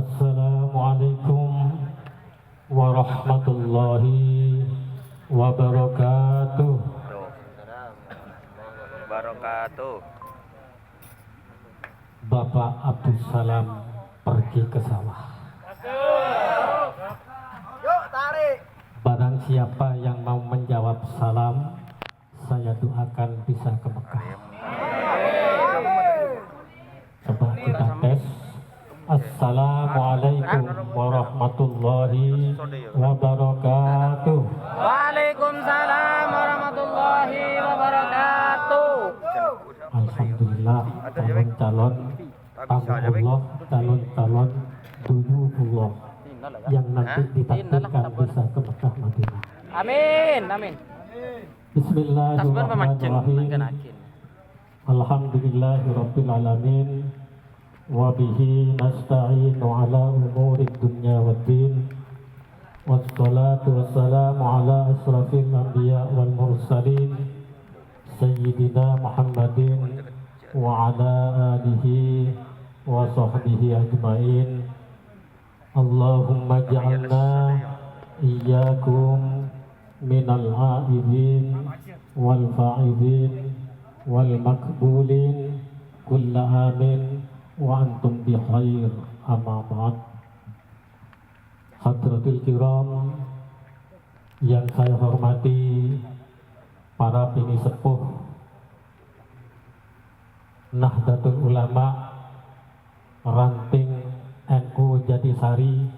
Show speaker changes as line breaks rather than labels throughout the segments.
Assalamualaikum warahmatullahi wabarakatuh.
Wabarakatuh.
Bapak Abdus Salam pergi ke sawah.
Yuk tarik.
Barang siapa yang mau menjawab salam, saya doakan bisa ke Mekah. Coba kita tes. Assalamualaikum warahmatullahi wabarakatuh.
Waalaikumsalam warahmatullahi wabarakatuh.
Alhamdulillah, calon-calon tamu Allah, calon-calon dulubullah yang nanti ditakdirkan bisa ke Mekah Madinah.
Amin, amin.
Bismillahirrahmanirrahim. Alhamdulillahirabbil alamin. Wa bihi nasta'inu ala umurid dunya waddin. Wassalatu wassalamu ala asrafil anbiya wal mursalin Sayyidina Muhammadin wa ala alihi wa sahbihi ajmain. Allahumma ja'alna iyyakum minal a'idin wal fa'idin wal makbulin kulla amin wa antum bi khair, amma ba'd. Hadratul kiram yang saya hormati, para bini sepuh Nahdlatul Ulama ranting NU Jatisari,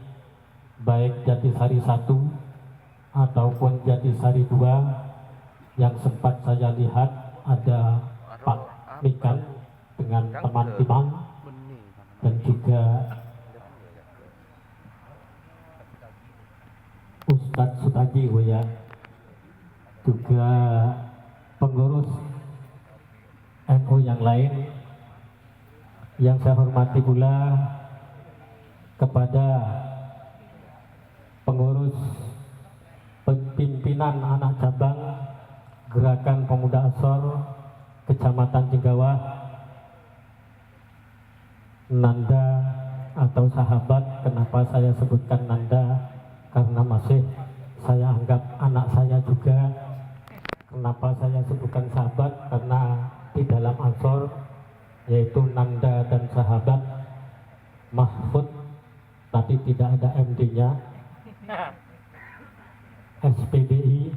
baik Jatisari 1 ataupun Jatisari 2, yang sempat saya lihat ada Pak Mikan dengan teman-teman, dan juga Ustadz Sutaji, ya, juga pengurus NU yang lain. Yang saya hormati pula kepada pengurus pimpinan anak cabang Gerakan Pemuda Ansor Kecamatan Jenggawah, Nanda atau sahabat. Kenapa saya sebutkan Nanda? Karena masih saya anggap anak saya juga. Kenapa saya sebutkan sahabat? Karena di dalam Ansor, yaitu Nanda dan sahabat Mahfud, tapi tidak ada MD-nya, SPDI.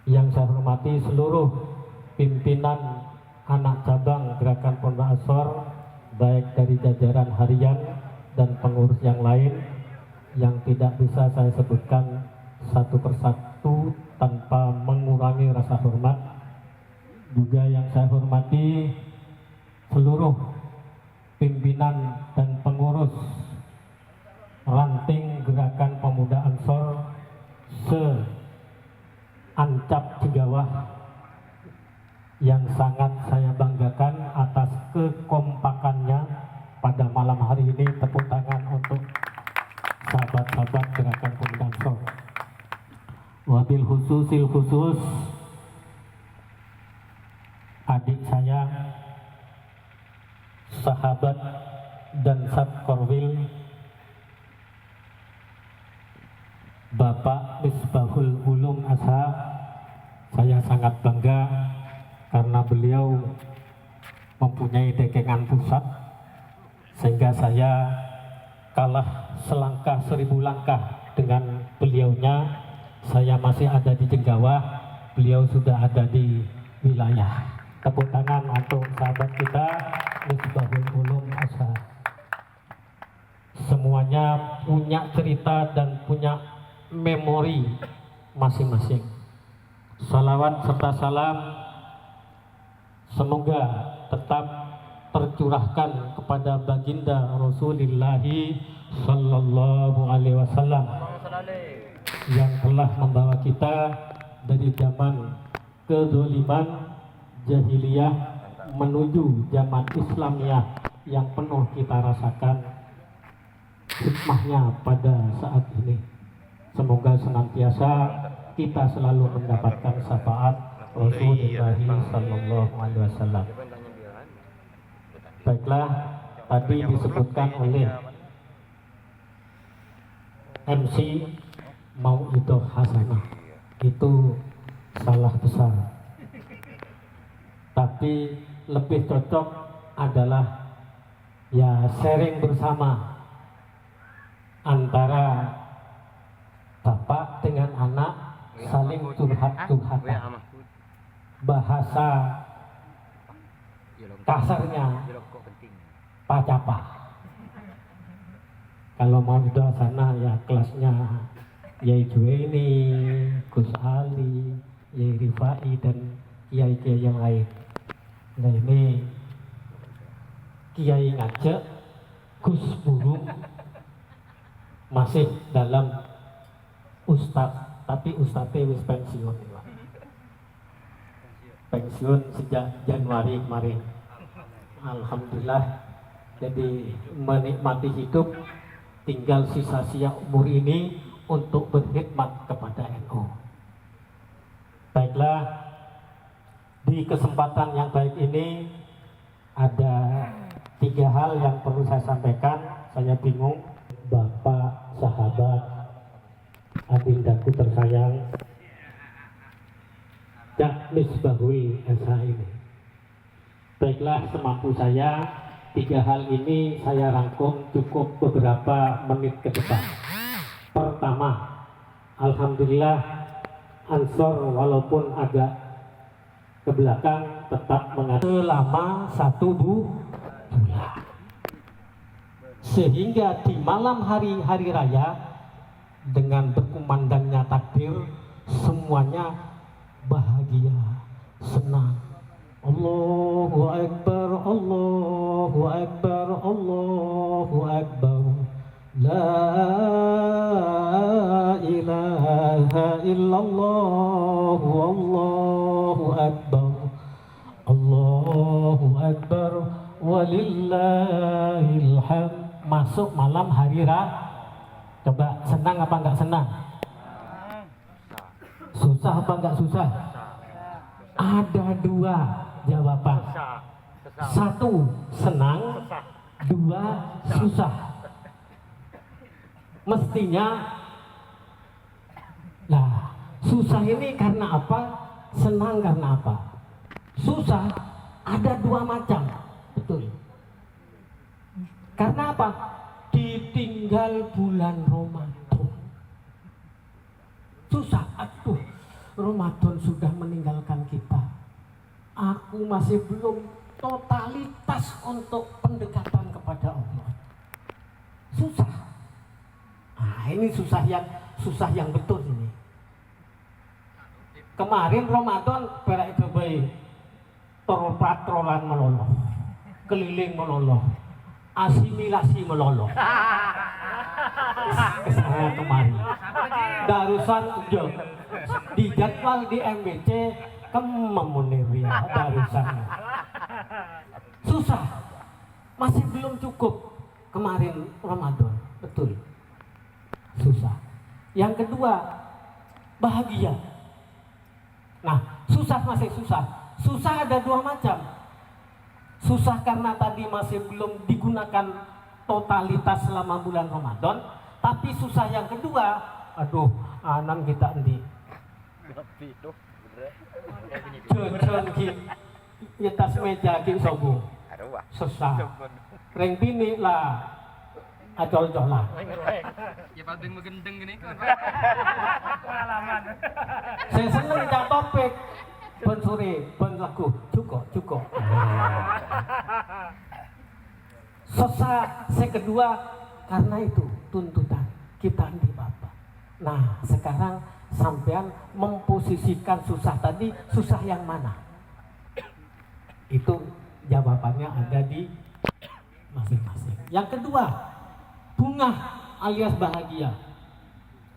Yang saya hormati seluruh pimpinan anak cabang Gerakan Pemuda Ansor, baik dari jajaran harian dan pengurus yang lain, yang tidak bisa saya sebutkan satu persatu tanpa mengurangi rasa hormat. Juga yang saya hormati seluruh pimpinan dan pengurus ranting Gerakan Pemuda Ansor se-Ancap Jenggawah, yang sangat saya banggakan atas kekompakannya pada malam hari ini. Tepuk tangan untuk sahabat-sahabat Gerakan Pemuda Ansor. Wabil khusus adik saya, sahabat dan Satkorwil Bapak Misbahul Ulum Ashab. Saya sangat bangga karena beliau mempunyai dekengan pusat, sehingga saya kalah selangkah 1000 langkah dengan beliaunya. Saya masih ada di Jenggawah, beliau sudah ada di wilayah. Tepuk tangan untuk sahabat kita Misbahul Ulum Ashab. Semuanya punya cerita dan punya memori masing-masing. Salawat serta salam semoga tetap tercurahkan kepada baginda Rasulullah Sallallahu Alaihi Wasallam, yang telah membawa kita dari zaman kezaliman jahiliyah menuju zaman Islamiyah yang penuh kita rasakan hikmahnya pada saat ini. Semoga senantiasa kita selalu mendapatkan syafaat Rasulullah Sallallahu Alaihi Wasallam. Baiklah, tadi disebutkan oleh MC mau itu hasanah, itu salah besar. Tapi lebih cocok adalah ya sharing bersama antara bapak dengan anak, saling curhat-curhatan. Bahasa kasarnya pacapa. Kalau mau di sana ya kelasnya Yai Juwaini, Gus Ali, Yai Rifai dan kiai-kiai yang lain. Nah ini Kiai Ngajak, Gus Burung masih dalam ustadz, tapi ustadznya wis pensiun. Pensiun sejak Januari kemarin. Alhamdulillah, jadi menikmati hidup, tinggal sisa-sia umur ini untuk berkhidmat kepada NU. Baiklah, di kesempatan yang baik ini ada 3 hal yang perlu saya sampaikan. Saya bingung, Bapak, sahabat, adindaku tersayang, Cak Misbahul Esa ini. Baiklah, semampu saya 3 hal ini saya rangkum cukup beberapa menit ke depan. Pertama, alhamdulillah Ansor walaupun agak ke belakang tetap mengatakan selama 1 bulan. Sehingga di malam hari raya dengan berkumandangnya takbir semuanya bahagia, senang. Allahu Akbar, Allahu Akbar, Allahu Akbar. La ilaha illallah, Allahu Akbar. Allahu Akbar, walillahil hamd. Masuk malam hari raya. Coba senang apa enggak senang? Susah apa enggak susah? Ada 2 jawaban. 1 senang, 2 susah. Mestinya lah susah ini karena apa? Senang karena apa? Susah ada 2 macam. Betul. Karena apa? Ditinggal bulan Ramadan. Susah, aduh, Ramadan sudah meninggalkan kita. Aku masih belum totalitas untuk pendekatan kepada Allah. Susah. Nah, ini susah yang betul ini. Kemarin Ramadan berak itu baik. Patrolan meloloh, keliling meloloh, asimilasi meloloh. Kesana kemari. Darusan ujo dijadwal di MBC kememuneria darusan. Susah, masih belum cukup kemarin Ramadan, betul. Susah. Yang kedua, bahagia. Nah, susah masih susah. Susah ada 2 macam. Susah karena tadi masih belum digunakan totalitas selama bulan Ramadan. Tapi susah yang kedua, aduh, anan kita endi. Jojon ki, atas meja ki sobo. Susah. Ring pini lah, acol-col lah.
Ya paling megendeng gini.
Saya seneng cak topik. Ben sore, ben lagu, cukup. Susah yang kedua karena itu tuntutan kita di Bapak. Nah, sekarang sampean memposisikan susah tadi, susah yang mana? Itu jawabannya ada di masing-masing. Yang kedua, bunga alias bahagia.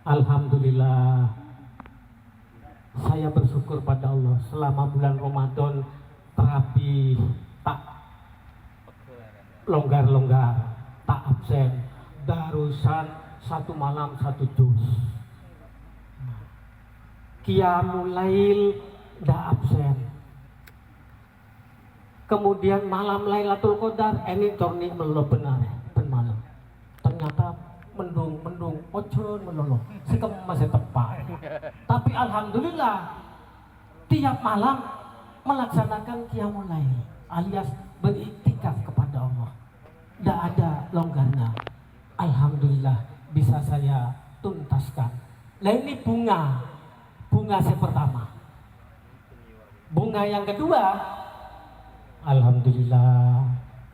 Alhamdulillah, saya bersyukur pada Allah selama bulan Ramadan terapi tak longgar-longgar, tak absen, darusan 1 malam 1 juz, qiyamul lail tak absen, kemudian malam Lailatul Qadar ini corni melo benar ben malam ternyata mendung ojo pancen melolo. Sekem masih tepat. Tapi alhamdulillah tiap malam melaksanakan qiyamul lail alias beriktikaf kepada Allah. Tidak ada longgarnya. Alhamdulillah bisa saya tuntaskan. Nah ini bunga yang pertama. Bunga yang kedua, alhamdulillah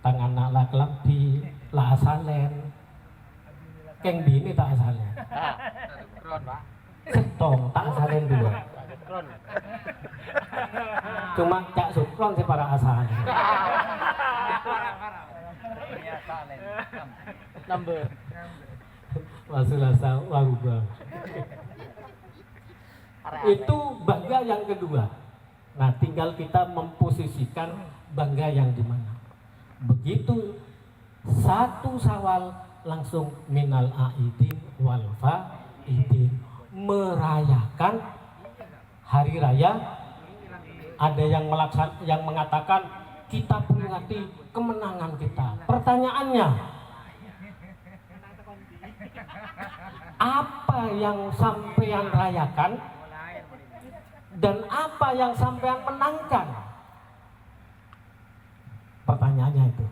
tangan anak lebih lah asalen. Keng bini tak asalen.
Kron, Pak.
Setong tak asalen dua. Cuma cak sukron sih para asalen.
Number.
Masalah warga. Itu bangga yang kedua. Nah, tinggal kita memposisikan bangga yang di mana. Begitu satu Syawal langsung minal aidin wal faidin, merayakan hari raya. Ada yang mengatakan kita peringati kemenangan kita. Pertanyaannya, apa yang sampean rayakan dan apa yang sampean menangkan? Pertanyaannya itu.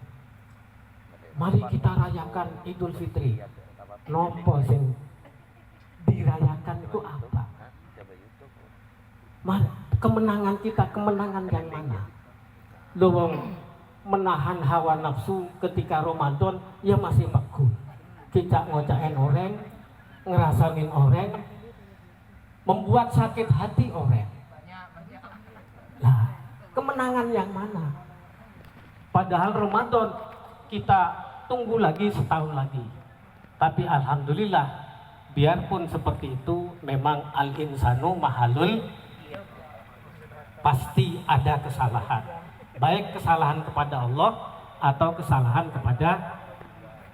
Mari kita rayakan Idul Fitri. Nopo sing dirayakan itu apa? Kemenangan kita, kemenangan yang mana? Lowong menahan hawa nafsu ketika Ramadan ya masih bagus. Kita ngocain orang, ngerasain orang, membuat sakit hati orang. Nah, kemenangan yang mana? Padahal Ramadan kita tunggu lagi setahun lagi. Tapi alhamdulillah, biarpun seperti itu, memang al-insanu mahalul, pasti ada kesalahan. Baik kesalahan kepada Allah atau kesalahan kepada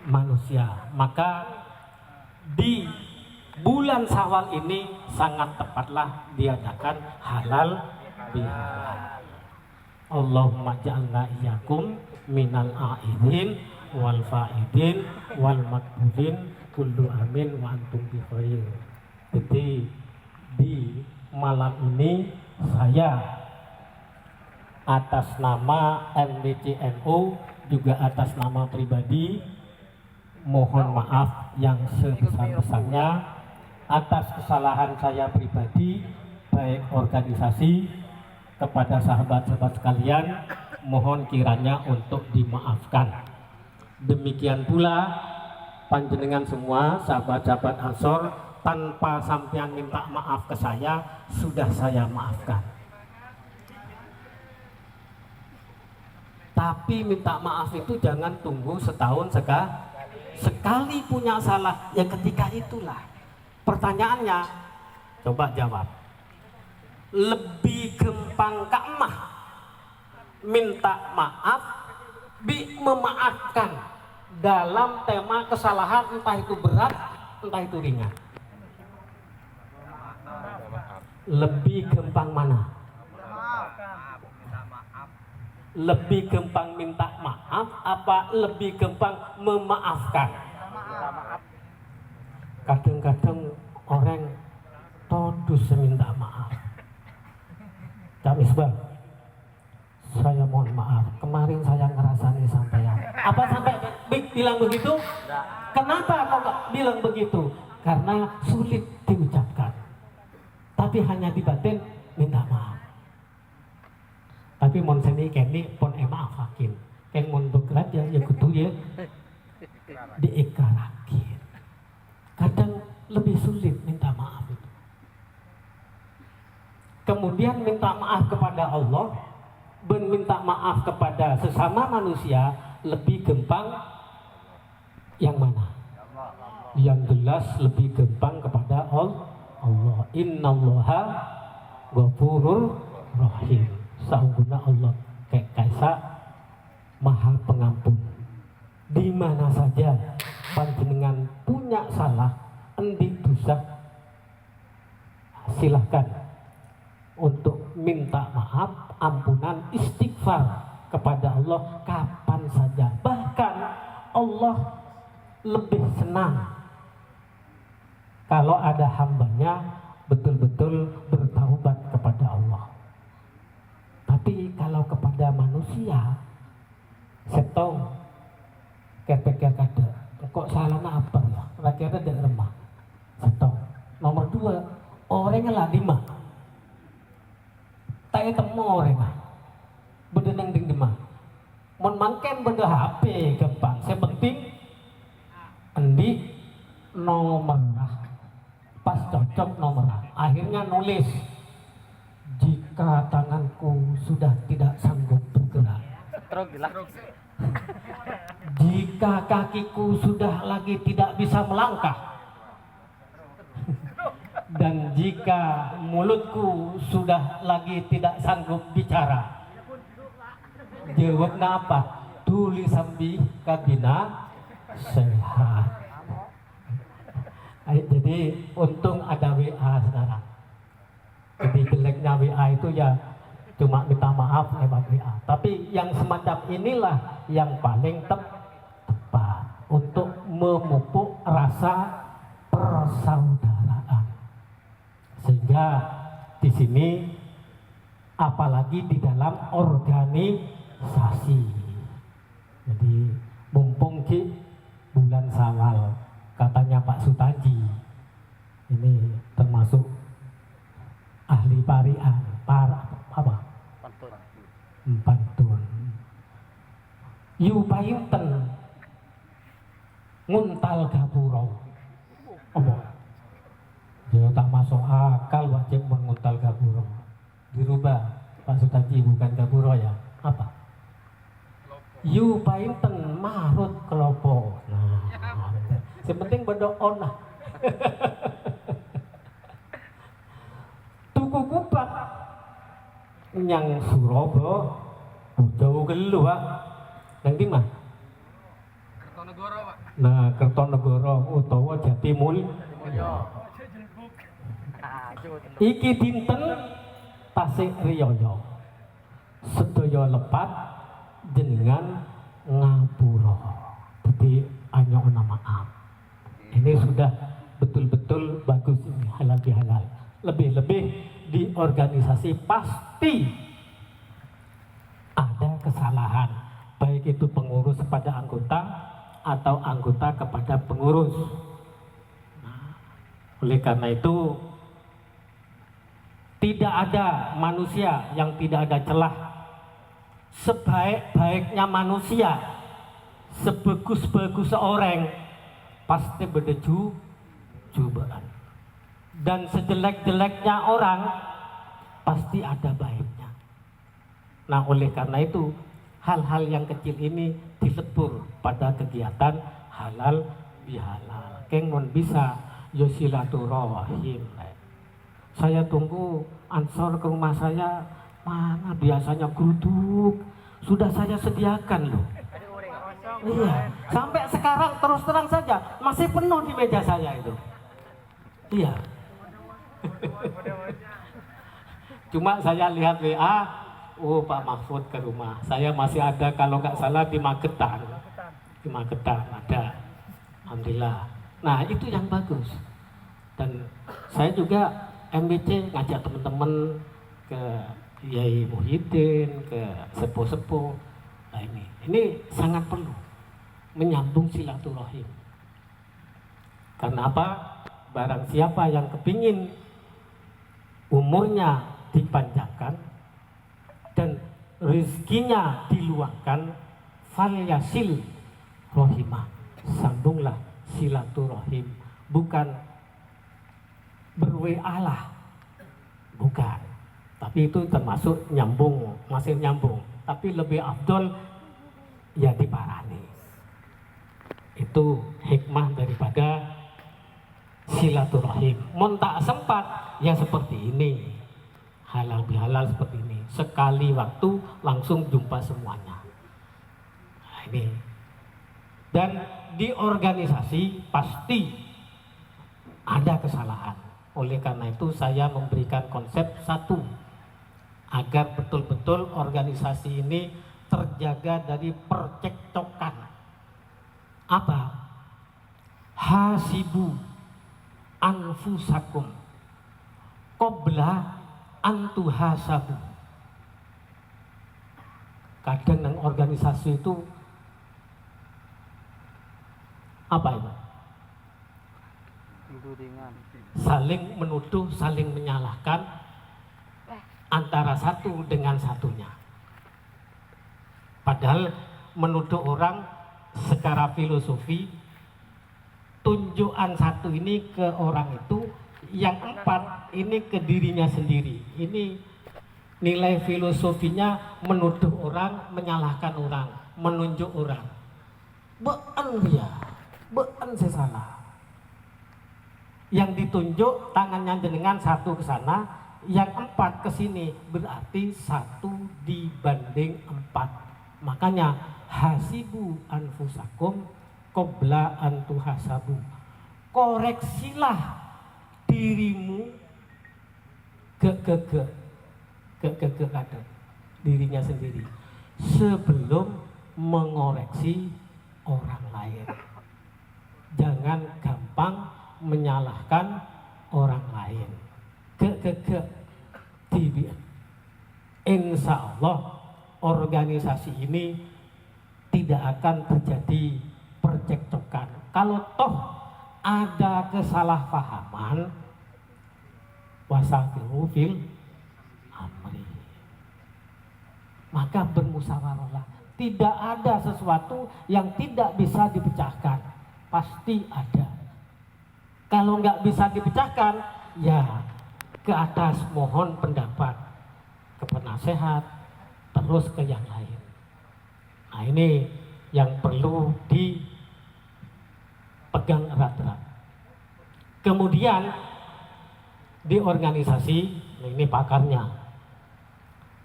manusia. Maka di bulan Syawal ini sangat tepatlah diadakan halal bihalal. Allahumma ja'alna iyyakum minal aidin wal faidin wal makbulin kullu amin wa antum bi khair. Jadi di malam ini saya atas nama MBCNU juga atas nama pribadi mohon maaf yang sebesar-besarnya atas kesalahan saya pribadi baik organisasi kepada sahabat-sahabat sekalian, mohon kiranya untuk dimaafkan. Demikian pula panjenengan semua sahabat-sahabat Ansor, tanpa sampean minta maaf ke saya, sudah saya maafkan. Tapi minta maaf itu jangan tunggu setahun sekali punya salah, ya ketika itulah. Pertanyaannya, coba jawab. Lebih gampang kamah minta maaf memaafkan dalam tema kesalahan, entah itu berat entah itu ringan. Lebih gampang mana? Lebih gampang minta maaf apa lebih gampang memaafkan? Kadang-kadang orang todus minta maaf. Kak Misbah, saya mohon maaf, kemarin saya ngerasani sampean. Apa sampai bilang begitu? Kenapa kok bilang begitu? Karena sulit diucapkan. Tapi hanya di batin minta maaf. Tapi mon seni keni pon maafakin. Keng mon berat ya kudu ya diikrarakin. Kadang lebih sulit minta maaf itu. Kemudian minta maaf kepada Allah dan minta maaf kepada sesama manusia lebih gampang yang mana? Yang jelas lebih gampang kepada Allah. Innallaha ghafurur rahim. Sesungguhnya Allah kaisa Maha Pengampun. Di mana saja panjenengan punya salah, endi dosa, silahkan untuk minta maaf, ampunan, istighfar kepada Allah kapan saja. Bahkan Allah lebih senang kalau ada hambanya betul-betul bertaubat kepada Allah. Tapi kalau kepada manusia, setong kepeknya kada, kok salahnya apa ya? Rakyatnya tidak remah. Setong. Nomor dua, orangnya lah dimah. Tak temu orangnya. Bedeneng ding dimah. Mon mangken benda HP gampang. Sepenting endi nomorah. Pas cocok nomorah. Akhirnya nulis, jika tanganku sudah tidak sanggup bergerak,
Stroke lah.
jika kakiku sudah lagi tidak bisa melangkah, dan jika mulutku sudah lagi tidak sanggup bicara, jawabnya apa? Tulis sambil kabina sehat. Jadi untung ada WA sekarang. Jadi jeleknya WA itu ya cuma minta maaf lewat WA. Tapi yang semacam inilah yang paling tepat untuk memupuk rasa persaudaraan. Sehingga di sini apalagi di dalam organisasi. Jadi mumpung ki bulan Syawal, katanya Pak Sutaji ini termasuk ahli parian, apa? Pantun. Yu painten nguntal gapuro. Apa? Ya tak masuk akal wajib menguntal gapuro. Dirubah Pak Sutaji, bukan gapuro ya. Apa? Yu painten marut kelopo. Nah, sepenting berdoa lah. Tuku kupat nyang Suraba jauh gelu Pak. Nang ndi mah?
Kertonegoro, Pak.
Nah, Kertonegoro utawa Jatimulyo. Iki dinten Tasik Riyaya. Sedaya lepat jenengan ngapura. Jadi anyok maaf. Ini sudah betul-betul bagus ini, halal bihalal. Lebih-lebih di organisasi pasti ada kesalahan, baik itu pengurus pada anggota atau anggota kepada pengurus. Nah, oleh karena itu tidak ada manusia yang tidak ada celah. Sebaik-baiknya manusia, sebagus-bagus seorang, pasti berdeju cobaan. Dan sejelek-jeleknya orang pasti ada baiknya. Nah, oleh karena itu hal-hal yang kecil ini dilebur pada kegiatan halal bihalal. Keng non bisa yosilaturahim. Saya tunggu ansor ke rumah saya, mana biasanya geruduk sudah saya sediakan loh. Iya, sampai sekarang terus terang saja masih penuh di meja saya itu. Iya. Cuma saya lihat WA, oh Pak Mahfud ke rumah. Saya masih ada kalau nggak salah di Magetan. Di Magetan ada. Alhamdulillah. Nah, itu yang bagus. Dan saya juga MBC ngajak teman-teman ke Yai Muhyiddin, ke sepuh-sepuh. Nah, ini sangat perlu menyambung silaturahim. Karena apa? Barang siapa yang kepingin umurnya dipanjangkan dan rezekinya diluangkan, fal yasil rohimah, sambunglah silaturahim, bukan berwealah, bukan, tapi itu termasuk nyambung, masih nyambung, tapi lebih afdol ya diparani. Itu hikmah daripada silaturahim. Mun tak sempat ya seperti ini, halal bihalal seperti ini, sekali waktu langsung jumpa semuanya. Nah, ini. Dan di organisasi pasti ada kesalahan. Oleh karena itu saya memberikan konsep satu, agar betul-betul organisasi ini terjaga dari percekcokan. Apa? Hasibu anfusakum qabla an tuhasabu. Kadang yang organisasi itu apa itu? Saling menuduh, saling menyalahkan antara satu dengan satunya. Padahal menuduh orang secara filosofi, tunjukan satu ini ke orang itu, yang empat ini ke dirinya sendiri. Ini nilai filosofinya menuduh orang, menyalahkan orang, menunjuk orang. Be'en dia, be'en saya salah. Yang ditunjuk tangannya jenengan satu ke sana, yang empat ke sini, berarti satu dibanding empat. Makanya hasibu anfusakum qabla an tuhasabu. Koreksilah dirimu ke dirinya sendiri sebelum mengoreksi orang lain. Jangan gampang menyalahkan orang lain. Insya Allah organisasi ini tidak akan terjadi percekcokan. Kalau toh ada kesalahpahaman, wasafiru fil amri, maka bermusyawarahlah. Tidak ada sesuatu yang tidak bisa dipecahkan, pasti ada. Kalau nggak bisa dipecahkan, ya ke atas mohon pendapat ke penasehat, terus ke yang lain. Nah ini yang perlu dipegang erat-erat. Kemudian di organisasi, ini pakarnya,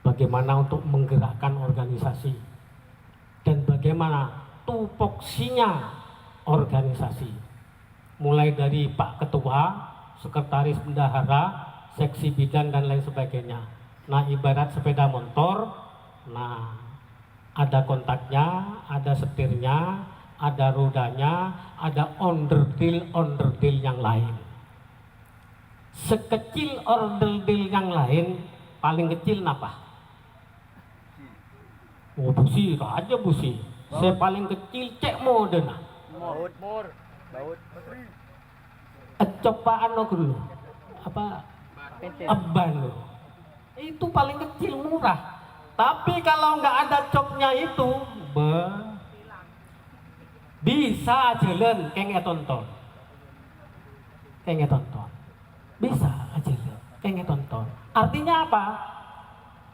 bagaimana untuk menggerakkan organisasi dan bagaimana tupoksinya organisasi, mulai dari Pak Ketua, Sekretaris Bendahara, Seksi Bidang dan lain sebagainya. Nah ibarat sepeda motor, nah ada kontaknya, ada setirnya, ada rodanya, ada onderdil yang lain. Sekecil onderdil yang lain, paling kecil napa? Oh busi, aja busi. Saya paling kecil cek mode nah.
Baut.
Cobaan lo dulu. Apa? Aban lo. Itu paling kecil murah. Tapi kalau nggak ada copnya itu, bisa jalan kayak tonton. Bisa jalan kayak tonton. Artinya apa?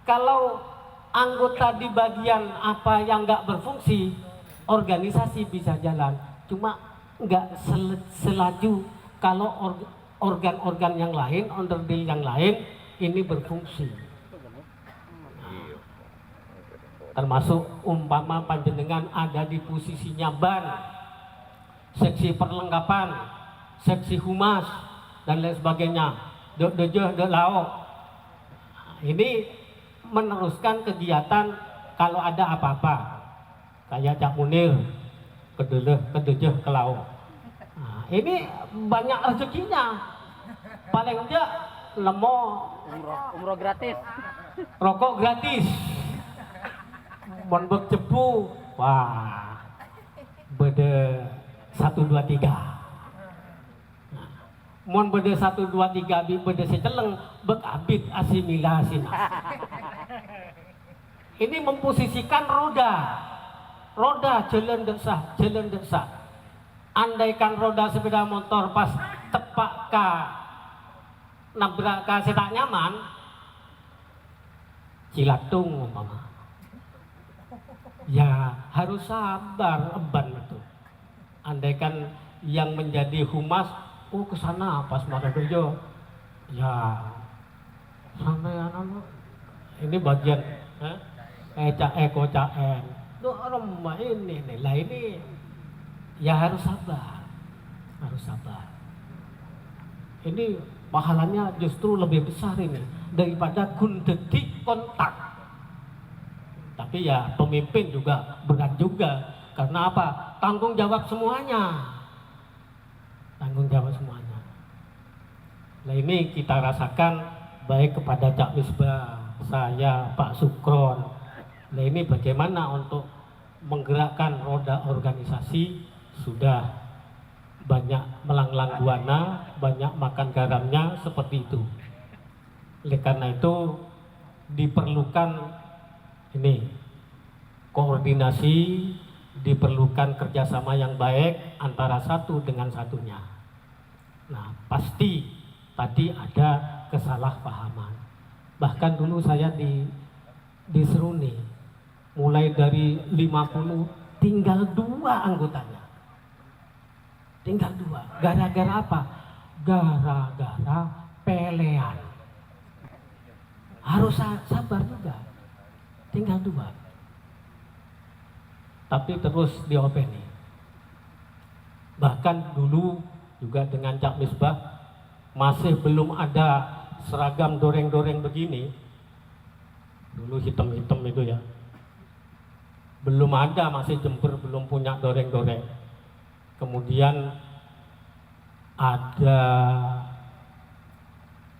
Kalau anggota di bagian apa yang nggak berfungsi, organisasi bisa jalan. Cuma nggak selaju kalau organ-organ yang lain, onderdil yang lain ini berfungsi. Termasuk umpama panjenengan ada di posisinya ban, seksi perlengkapan, seksi humas dan lain sebagainya, dok lauk. Ini meneruskan kegiatan kalau ada apa-apa, kayak Cak Munir kedejeh ke lauk. Nah, ini banyak rezekinya. Paling enggak lemo
Umroh gratis.
rokok gratis. Mon bercepu, wah, bede 1 2 3. Mon bede 1 2 3 bi bede seceleng bek abit asimilasi. Ini memposisikan roda jalan desa. Andaikan roda sepeda motor pas tepak ka nabrak ka setak nyaman, cilatung umpama. Ya harus sabar, eban itu. Andaikan yang menjadi humas, kesana pas Maradojo, ya sampai ini bagian kocaen. Rumah ini lah ini, ya harus sabar. Ini pahalanya justru lebih besar ini daripada gundedik kontak. Tapi ya pemimpin juga berat juga. Karena apa? Tanggung jawab semuanya. Nah ini kita rasakan baik kepada Cak Misbah, saya, Pak Sukron. Nah ini bagaimana untuk menggerakkan roda organisasi, sudah banyak melanglang buana, banyak makan garamnya seperti itu. Oleh karena itu diperlukan ini koordinasi, diperlukan kerjasama yang baik antara satu dengan satunya. Nah pasti tadi ada kesalahpahaman. Bahkan dulu saya di Seruni, mulai dari 50 tinggal 2 anggotanya. Tinggal 2. Gara-gara apa? Gara-gara pelean. Harus sabar juga. Tinggal 2. Tapi terus diopeni. Bahkan dulu juga dengan Cak Misbah masih belum ada seragam doreng-doreng begini. Dulu hitam-hitam itu ya. Belum ada, masih Jember belum punya doreng-doreng. Kemudian ada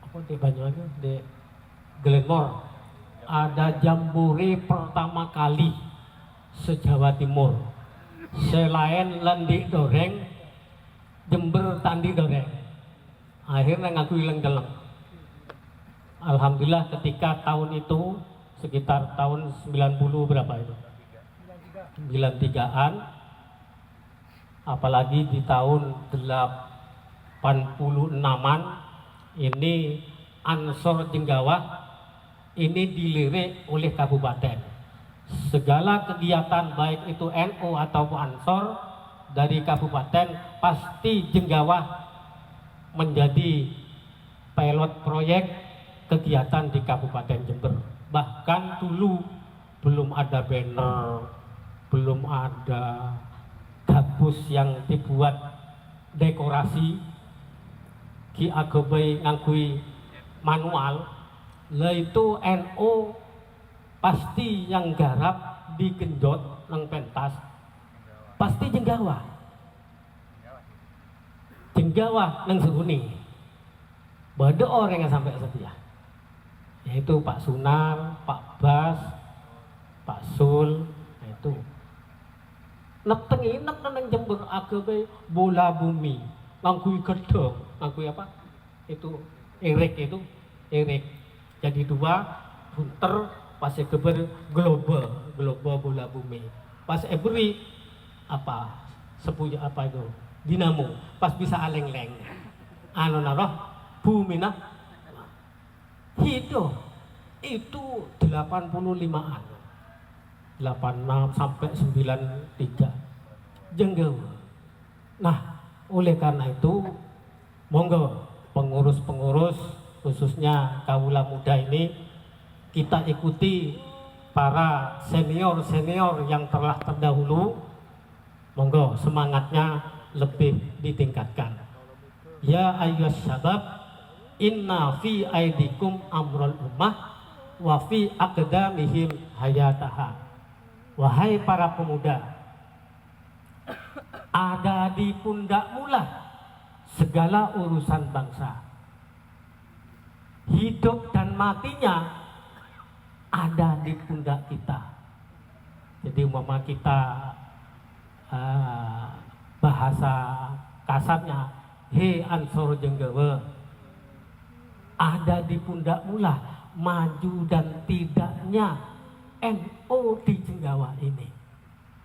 apa di Banyuwangi, di Glenmore, ada jambore pertama kali se-Jawa Timur. Selain lendik doreng, Jember tandi doreng. Akhirnya ngaku ileng-geleng. Alhamdulillah ketika tahun itu sekitar tahun 90 berapa itu? 93-an, apalagi di tahun 86-an ini Ansor Jenggawah ini dilirik oleh kabupaten. Segala kegiatan baik itu NU atau Ansor dari kabupaten pasti Jenggawah menjadi pilot proyek kegiatan di Kabupaten Jember. Bahkan dulu belum ada banner, belum ada gabus yang dibuat dekorasi, Ki Agobay ngakui manual. Lah itu NU pasti yang garap digenjot nang pentas pasti Jenggawah nang Seruni. Bada orang yang sampai setia, yaitu Pak Sunar, Pak Bas, Pak Sul. Nah itu neptengi nang Jember Agobay bola bumi ngakui gedong, ngakui apa itu erik jadi 2 bunter pas Geber global bola bumi. Pas Ebri apa sepunya apa itu dinamo pas bisa aleng-leng anu naroh bumi nah itu 85-an 86 sampai 93 Jenggawah. Nah oleh karena itu monggo pengurus-pengurus khususnya kaula muda ini kita ikuti para senior-senior yang telah terdahulu. Monggo semangatnya lebih ditingkatkan. Ya ayyuhas syabab, inna fi aidikum amrul ummah wa fi aqdamihim hayataha. Wahai para pemuda, ada di pundakmu lah segala urusan bangsa. Hidup dan matinya ada di pundak kita. Jadi umpama kita bahasa kasarnya, he Ansor Jenggawah, ada di pundakmu lah maju dan tidaknya NU di Jenggawah ini.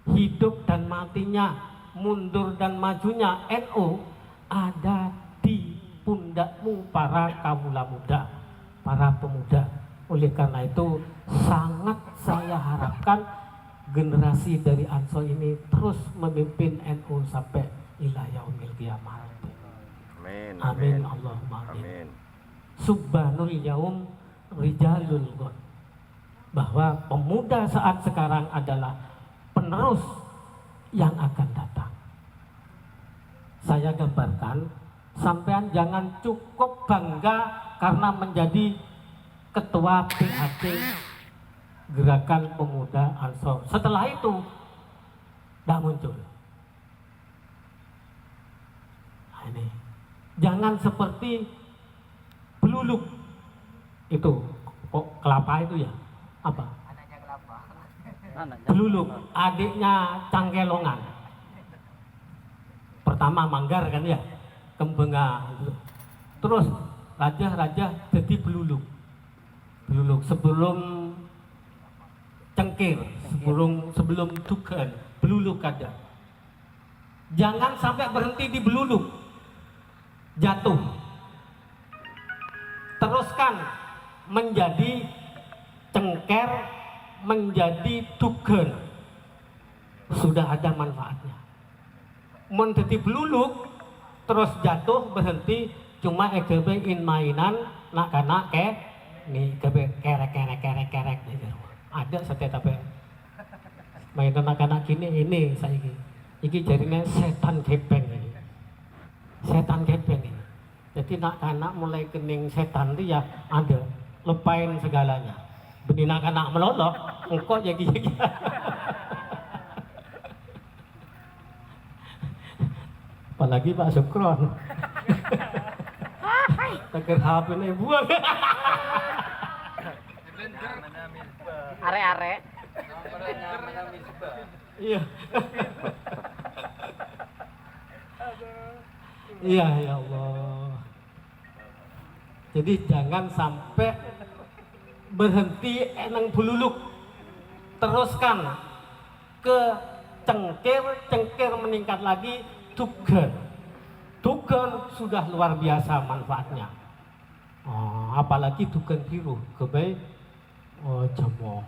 Hidup dan matinya, mundur dan majunya NU ada di pundakmu para kawula muda, para pemuda. Oleh karena itu sangat saya harapkan generasi dari Ansor ini terus memimpin NU sampai ila yaumil qiyamah.
Amin.
Amin Allahumma amin.
Amin.
Subhanul yaum rijalul ghad. Bahwa pemuda saat sekarang adalah penerus yang akan datang. Saya gambarkan, sampean jangan cukup bangga karena menjadi ketua PAD Gerakan Pemuda Ansor. Setelah itu tidak muncul. Nah ini, jangan seperti Beluluk itu kok kelapa itu ya apa? Beluluk, adiknya Cangkelongan. Pertama Manggar kan ya, Kembenga. Terus raja-raja jadi beluluk. Beluluk sebelum cengkir, sebelum dukan, beluluk ada. Jangan sampai berhenti di beluluk, jatuh. Teruskan menjadi cengker, menjadi duken. Sudah ada manfaatnya. Menjadi beluluk, terus jatuh berhenti, cuma EGB in mainan, nak kana nih kerek ada setiap apa mainan anak-anak ini saya ini jadinya setan gepeng ini, setan gepeng ini. Jadi anak-anak mulai kening setan itu ya ada lepain segalanya. Benih anak-anak melolok, engkau jadi apalagi Pak Sukron. Teker HP ini buang.
Are-are.
Iya. Iya ya Allah. Jadi jangan sampai berhenti enang beluluk. Teruskan ke cengkir meningkat lagi, dugen. Dugen sudah luar biasa manfaatnya. Apalagi dugen biru, kebaik jamo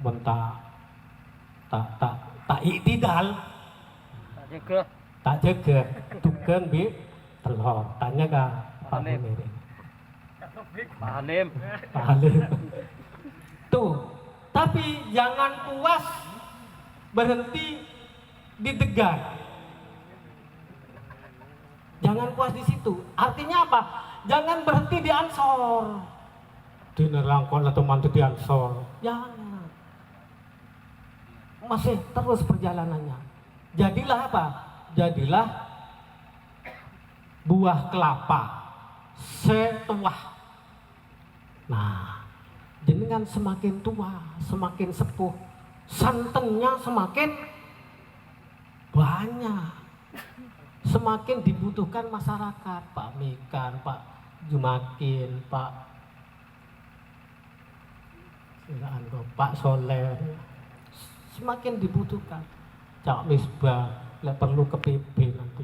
mentah tak iktidal, tak jaga dugen bi telur. Tanya ke Pak Munir. Pak Halim. Tuh, tapi jangan puas berhenti di Tegar. Jangan puas di situ. Artinya apa? Jangan berhenti di Ansor. Di Nerangkon atau mantu di Ansor. Jangan. Masih terus perjalanannya. Jadilah apa? Jadilah buah kelapa setuah. Nah, jenengan semakin tua, semakin sepuh, santannya semakin banyak, semakin dibutuhkan masyarakat. Pak Mikan, Pak Jumakin, Pak Soleh, semakin dibutuhkan. Cak Misbah, nggak perlu ke PB nanti.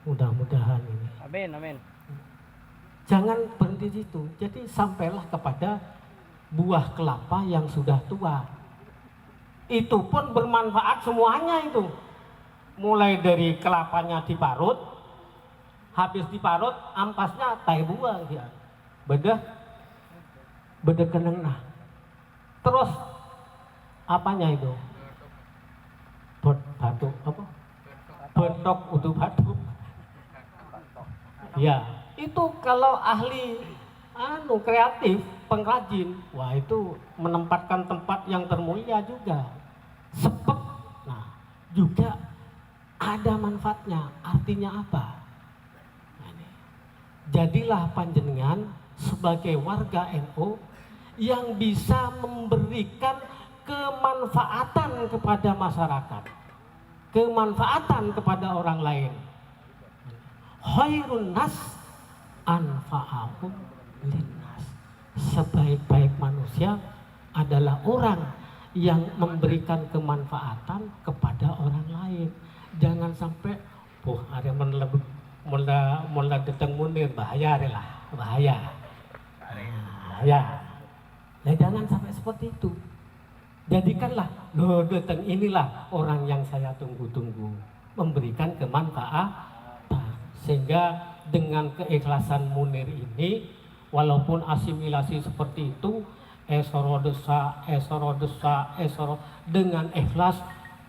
Mudah-mudahan ini.
Amin, amin.
Jangan berhenti di situ. Jadi sampailah kepada buah kelapa yang sudah tua. Itu pun bermanfaat semuanya itu. Mulai dari kelapanya diparut, habis diparut, ampasnya tai buah dia. Beda keneng nah. Terus apanya itu? Batu apa? Bentok utuh batu. Ya, itu kalau ahli kreatif, pengrajin, wah itu menempatkan tempat yang termulia juga. Sepet. Nah, juga ada manfaatnya. Artinya apa? Jadilah panjenengan sebagai warga NU yang bisa memberikan kemanfaatan kepada masyarakat, kemanfaatan kepada orang lain. Khairun nas anfa'ahum linnas. Sebaik-baik manusia adalah orang yang memberikan kemanfaatan kepada orang lain. Jangan sampai ada mulai datang Munir, bahaya lah, bahaya. Ya jangan sampai seperti itu. Jadikanlah, datang inilah orang yang saya tunggu-tunggu, memberikan kemanfaatan. Sehingga dengan keikhlasan Munir ini, walaupun asimilasi seperti itu, dengan ikhlas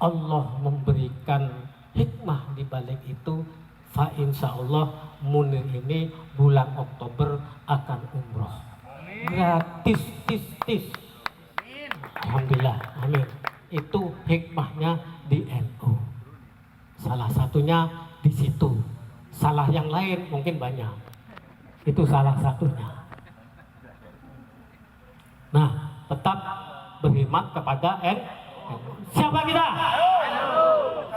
Allah memberikan hikmah di balik itu. Fa insya Allah Munir ini bulan Oktober akan umroh gratis. Alhamdulillah, amin. Itu hikmahnya di NU. Salah satunya di situ. Salah yang lain mungkin banyak. Itu salah satunya. Nah, tetap berkhidmat kepada siapa kita?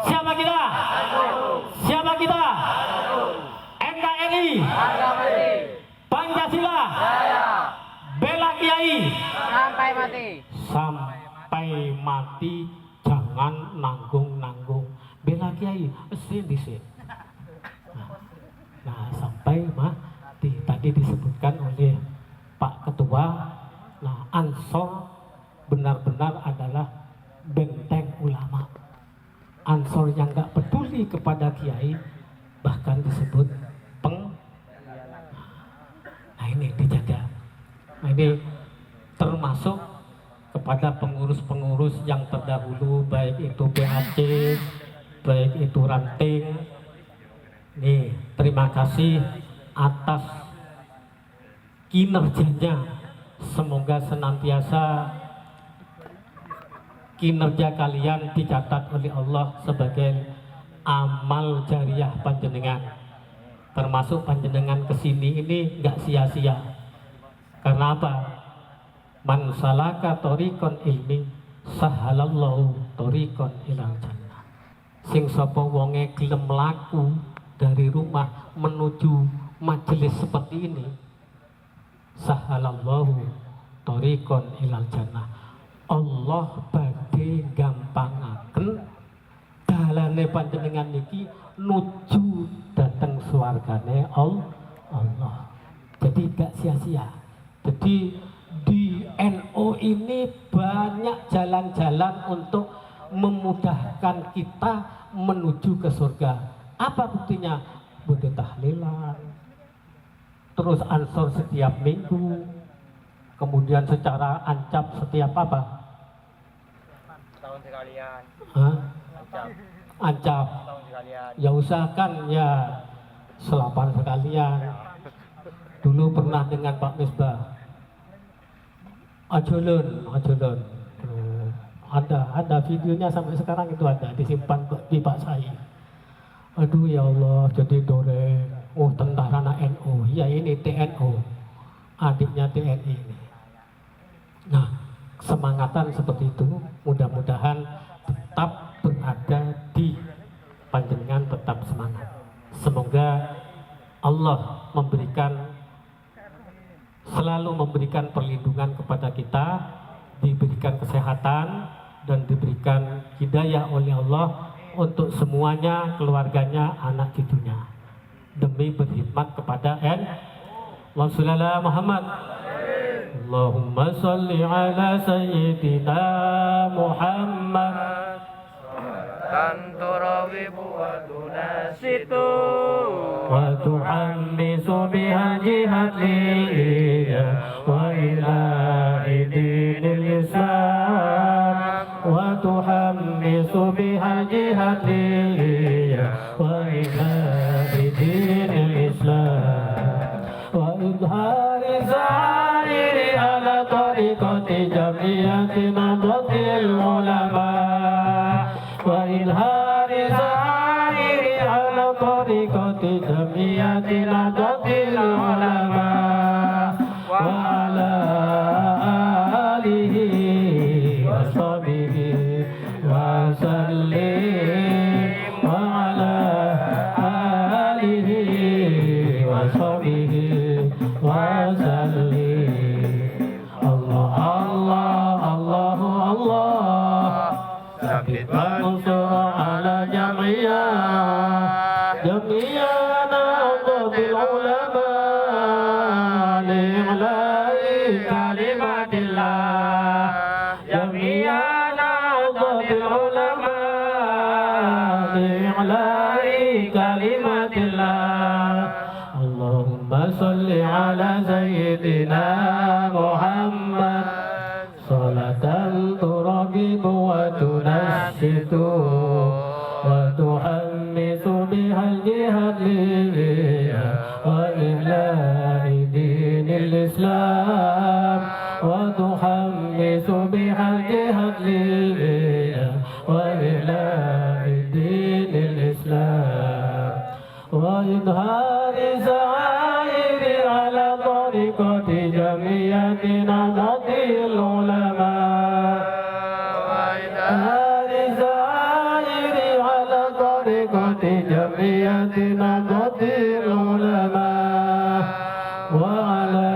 Siapa kita? Siapa kita? NKRI, Pancasila, bela Kiai
Sampai mati.
sampai mati, jangan nanggung-nanggung bela Kiai disin. Nah, sampai mati. Tadi disebutkan oleh Pak Ketua, nah Ansor benar-benar adalah benteng ulama. Ansor yang gak peduli kepada Kiai bahkan disebut nah ini dijaga. Nah, ini termasuk kepada pengurus-pengurus yang terdahulu, baik itu PAC, baik itu ranting. Nih, terima kasih atas kinerjanya. Semoga senantiasa kinerja kalian dicatat oleh Allah sebagai amal jariah panjenengan. Termasuk panjenengan kesini ini nggak sia-sia. Karena apa? Man salaka thoriqon ilmi sahalallahu thoriqon ilal jannah. Sing sapa wonge gelem mlaku dari rumah menuju majelis seperti ini, sahalallahu thoriqon ilal jannah. Allah badhe gampangaken dalane panjenengan niki nuju datang swargane Allah. Jadi gak sia-sia. Jadi di NU ini banyak jalan-jalan untuk memudahkan kita menuju ke surga. Apa buktinya? Bude tahlilan, terus ansor setiap minggu, kemudian secara ancap setiap apa?
Tahun sekalian.
Hah?
Ancap.
Ancap.
Tahun sekalian.
Ya usahakan ya selapan sekalian. Dulu pernah dengan Pak Misbah. Ajulun. Ada videonya sampai sekarang itu ada disimpan di Pak Sai. Aduh ya Allah, jadi doreng. Oh, tentara anak NU. Ya ini TNU. Adiknya TNI ini. Nah, semangatan seperti itu mudah-mudahan tetap berada di panjenengan, tetap semangat. Semoga Allah selalu memberikan perlindungan kepada kita, diberikan kesehatan dan diberikan hidayah oleh Allah untuk semuanya, keluarganya, anak cucunya, demi berkhidmat kepada Rasulullah Muhammad. Allahumma salli ala sayyidina Muhammad
Tanturawi wa tunasitu
wa tuhammisu bihal jihad lillah wa ila dinil Islam wa tuhammisu bihal jihad lillah wa ila dinil Islam wa idhari zahiri ala tariqati jamiyati nahdlatil ulama wa ilhari zahiri ala tariqati jamiyati nahdlatil ulama wa ala alihi wa sahbihi wa sallim wa ala alihi wa sahbihi wa sallim. Allah Allah Allah Allah sabit mansur ala jamiyana bil ulama li'la'i kalimatillah jamiyana bil ulama li'la'i kalimatillah. Allahumma salli ala sayyidina Muhammad salatan turagibu wa tunasitu wa tuhammisu bihal jihad lillah wa ilahi dinil Islam wa tuhammisu bihal jihad lillah wa ilahi dinil Islam wa idhari sa'iri العلماء وإدارة سائر على طريقة جمعية نهضة العلماء وعلى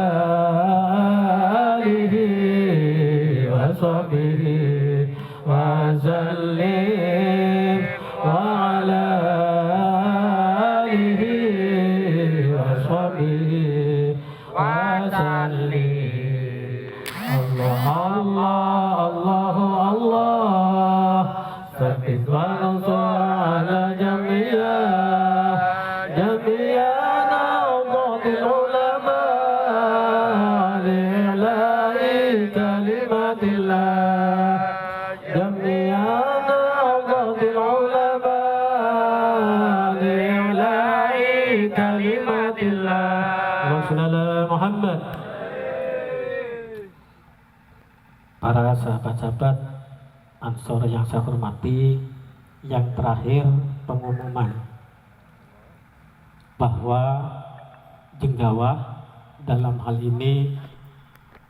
آله وصحبه وسلم وعلى آله وصحبه وسلم الله الله الله ثبت وانصر على جميع نهضة العلماء لإعلاء كلمة الله جميع نهضة العلماء لإعلاء كلمة الله وصلى Muhammad. Para sahabat-sahabat Ansor yang saya hormati, yang terakhir pengumuman bahwa Jenggawah dalam hal ini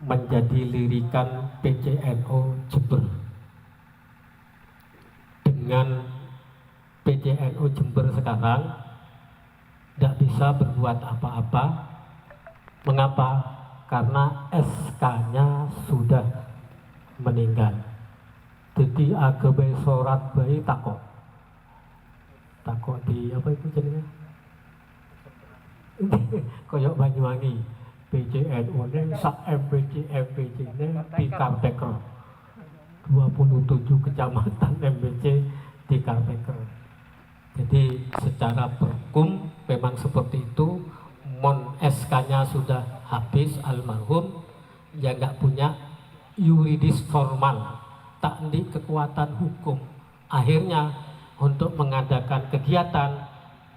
menjadi lirikan PCNO Jember. Dengan PCNO Jember sekarang tidak bisa berbuat apa-apa. Mengapa? Karena SK-nya sudah meninggal. Jadi agak sorat bayi takok di apa itu jadinya? Koyok Banyuwangi PCNO nya sak MPC nya di Karteker 27 kecamatan MPC di Karteker. Jadi secara perkum memang seperti itu. Mon SK-nya sudah habis almarhum, ya nggak punya yuridis formal, tak di kekuatan hukum. Akhirnya untuk mengadakan kegiatan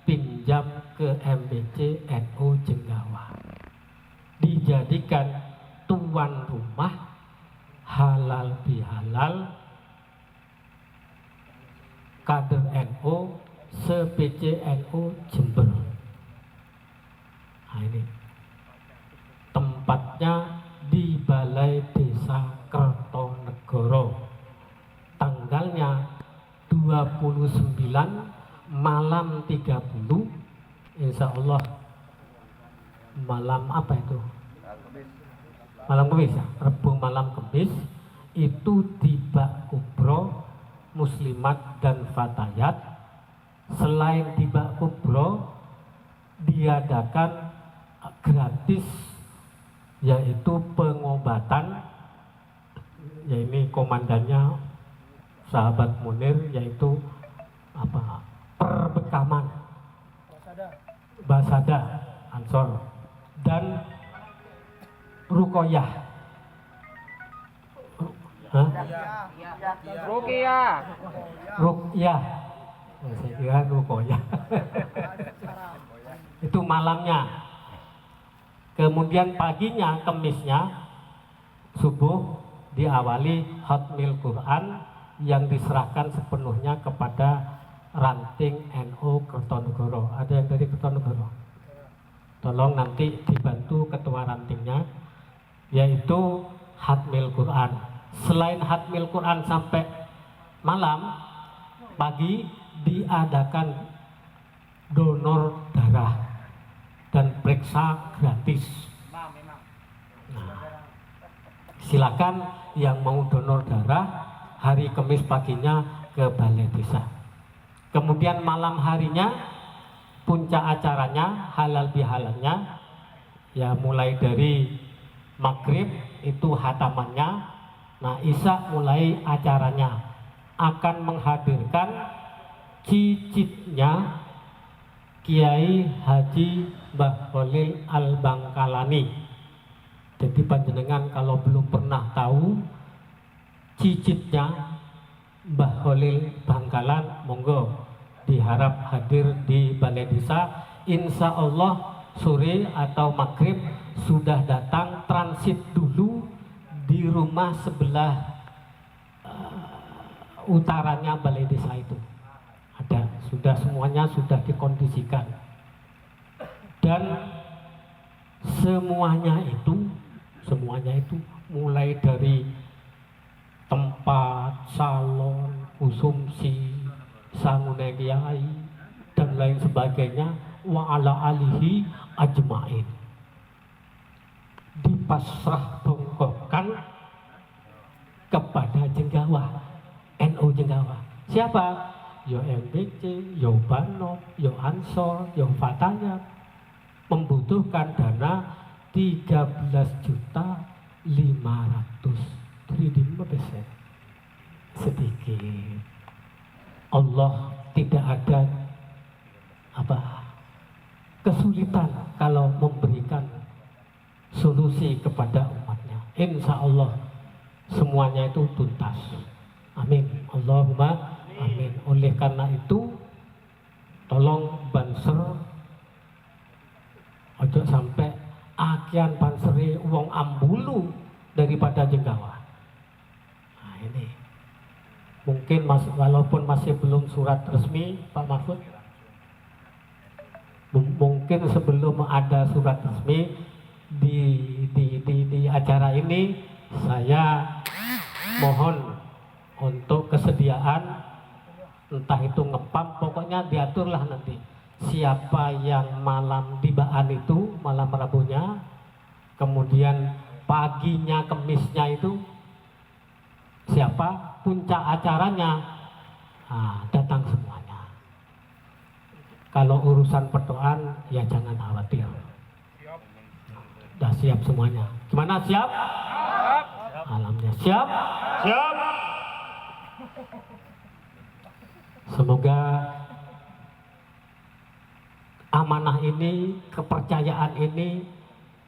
pinjam ke MPC NU Jenggawah, dijadikan tuan rumah halal bihalal kader NU se-PC NU Jember. Nah, ini tempatnya di Balai Desa Kertonegoro. Tanggalnya 29 malam 30, insya Allah malam apa itu? Malam Kemis ya? Rebu malam Kemis itu di Bak Kubro Muslimat dan Fatayat. Selain di Bak Kubro diadakan gratis yaitu pengobatan, ya ini komandannya sahabat Munir, yaitu apa, perbekaman Basada Ansor dan Rukoyah. Rukyah. Saya kira Rukoyah. Itu malamnya. Kemudian paginya, Kemisnya, subuh diawali Khatmil Quran yang diserahkan sepenuhnya kepada ranting NU Kertonegoro. Ada yang dari Kertonegoro? Tolong nanti dibantu ketua rantingnya, yaitu Khatmil Quran. Selain Khatmil Quran sampai malam, pagi diadakan donor darah dan periksa gratis. Nah, silakan yang mau donor darah hari Kamis paginya ke Balai Desa. Kemudian malam harinya puncak acaranya halal bihalalnya, ya mulai dari maghrib itu hatamannya. Nah, isya mulai acaranya akan menghadirkan cicitnya Kiai Haji Mbah Khalil Al-Bangkalani. Jadi panjenengan kalau belum pernah tahu cicitnya Mbah Khalil Bangkalan, monggo diharap hadir di Balai Desa. Insya Allah sore atau maghrib sudah datang, transit dulu di rumah sebelah utaranya Balai Desa itu. Ada, sudah semuanya sudah dikondisikan. Dan semuanya itu semuanya itu mulai dari tempat, salon, konsumsi, sangune kiai dan lain sebagainya, wa ala alihi ajmain, dipasrah bongkokkan kepada Jenggawa, NU Jenggawa. Siapa? Yo MBC, yo Banok, yo Ansor, yo Fatayat, membutuhkan dana 13.500.000 sedikit. Allah tidak ada kesulitan kalau memberikan solusi kepada umatnya. Insya Allah semuanya itu tuntas. Amin. Allahumma amin. Oleh karena itu, tolong banser ojo sampai akian banseri wong ambulu daripada Jenggawa. Nah ini mungkin walaupun masih belum surat resmi Pak Mahfud, mungkin sebelum ada surat resmi di acara ini, saya mohon untuk kesediaan, entah itu ngepam, pokoknya diaturlah nanti siapa yang malam tibaan itu, malam Rabunya, kemudian paginya Kemisnya itu siapa, puncak acaranya, datang semuanya. Kalau urusan perdoaan ya jangan khawatir, udah siap semuanya. Gimana, siap? Alhamdulillah siap.
Siap.
Semoga amanah ini, kepercayaan ini,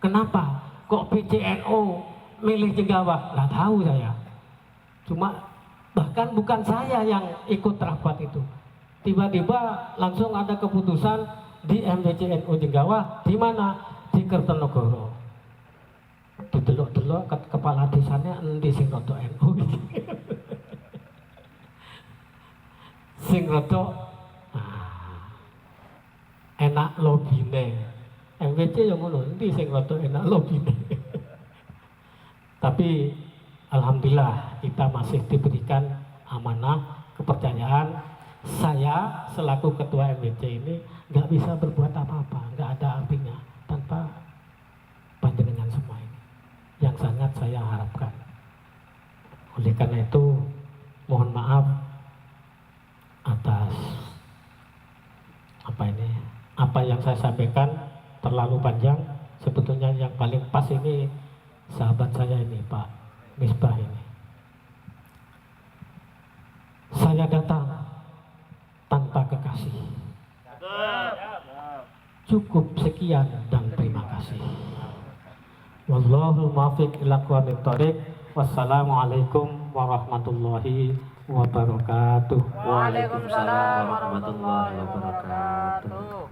kenapa kok PCNO milih Jenggawa? Nggak tahu saya. Cuma bahkan bukan saya yang ikut rapat itu. Tiba-tiba langsung ada keputusan di MPCNO Jenggawa, di mana? Di Kertonegoro. Didelok-delok kepala desanya endi sing rada NU iki. Sing rada enak lobine. MWC yang ngono, endi sing rada enak lobine. Tapi alhamdulillah kita masih diberikan amanah, kepercayaan. Saya selaku ketua MWC ini nggak bisa berbuat apa-apa, nggak ada artinya tanpa panjenengan semua ini, yang sangat saya harapkan. Oleh karena itu mohon maaf atas apa yang saya sampaikan terlalu panjang. Sebetulnya yang paling pas ini sahabat saya ini, Pak Misbah ini. Saya datang tanpa kekasih. Cukup sekian dan terima kasih. Wallahu muwaffiq ila aqwamit thoriq. Wassalamualaikum warahmatullahi wabarakatuh.
Waalaikumsalam warahmatullahi wabarakatuh.